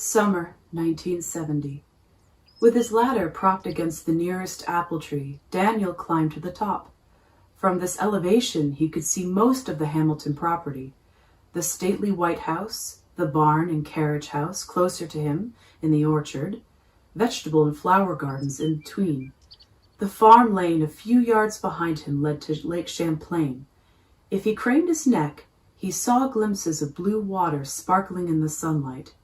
Summer 1970. With his ladder propped against the nearest apple tree, Daniel climbed to the top. From this elevation, he could see most of the Hamilton property. The stately white house, the barn and carriage house closer to him in the orchard, vegetable and flower gardens in between. The farm lane a few yards behind him led to Lake Champlain. If he craned his neck, he saw glimpses of blue water sparkling in the sunlight.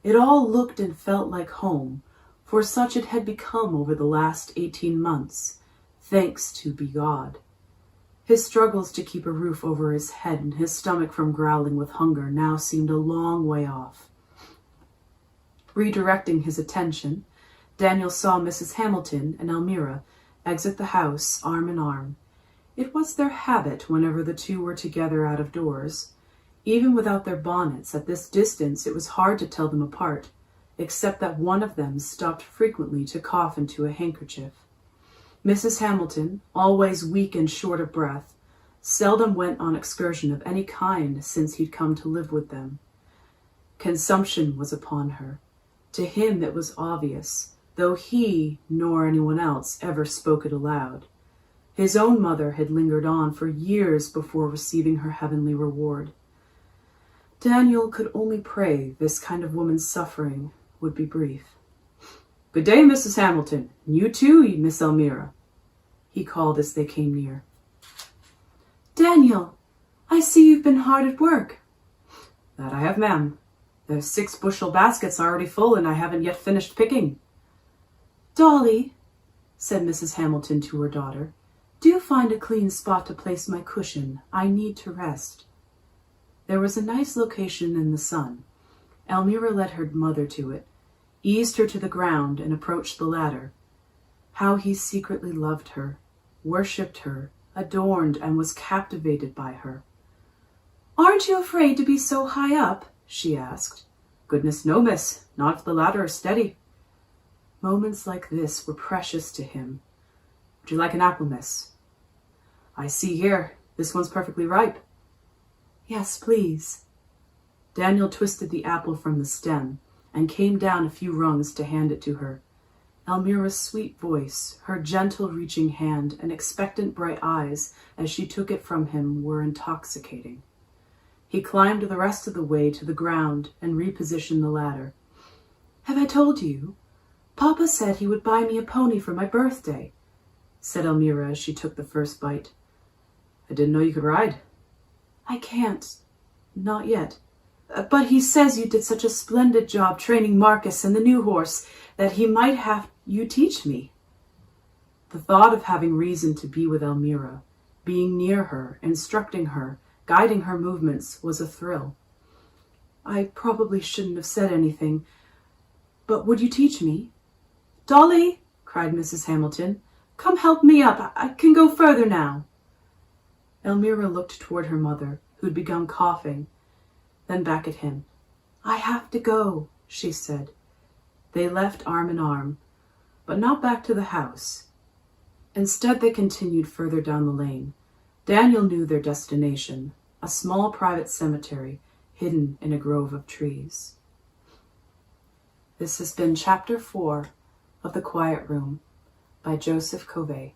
It all looked and felt like home, for such it had become over the last 18 months, thanks to be God. His struggles to keep a roof over his head and his stomach from growling with hunger now seemed a long way off. Redirecting his attention, Daniel saw Mrs. Hamilton and Elmira exit the house arm in arm. It was their habit whenever the two were together out of doors. Even without their bonnets, at this distance it was hard to tell them apart, except that one of them stopped frequently to cough into a handkerchief. Mrs. Hamilton, always weak and short of breath, seldom went on excursion of any kind since he'd come to live with them. Consumption was upon her. To him it was obvious, though he nor anyone else ever spoke it aloud. His own mother had lingered on for years before receiving her heavenly reward. Daniel could only pray this kind of woman's suffering would be brief. "Good day, Mrs. Hamilton. And you too, Miss Elmira," he called as they came near. "Daniel, I see you've been hard at work." "That I have, ma'am. The 6-bushel basket's already full, and I haven't yet finished picking." "Dolly," said Mrs. Hamilton to her daughter, "do find a clean spot to place my cushion. I need to rest." There was a nice location in the sun. Elmira led her mother to it, eased her to the ground, and approached the ladder. How he secretly loved her, worshipped her, adorned, and was captivated by her. "Aren't you afraid to be so high up?" she asked. "Goodness, no, miss. Not if the ladder is steady." Moments like this were precious to him. "Would you like an apple, miss?" "I see here. This one's perfectly ripe." "Yes, please." Daniel twisted the apple from the stem and came down a few rungs to hand it to her. Elmira's sweet voice, her gentle reaching hand, and expectant bright eyes as she took it from him were intoxicating. He climbed the rest of the way to the ground and repositioned the ladder. "Have I told you? Papa said he would buy me a pony for my birthday," said Elmira as she took the first bite. "I didn't know you could ride." "I can't. Not yet. But he says you did such a splendid job training Marcus and the new horse that he might have you teach me." The thought of having reason to be with Elmira, being near her, instructing her, guiding her movements, was a thrill. "I probably shouldn't have said anything, but would you teach me?" "Dolly," cried Mrs. Hamilton, "come help me up. I can go further now." Elmira looked toward her mother, who'd begun coughing, then back at him. "I have to go," she said. They left arm in arm, but not back to the house. Instead, they continued further down the lane. Daniel knew their destination, a small private cemetery hidden in a grove of trees. This has been Chapter 4 of The Quiet Room by Joseph Covais.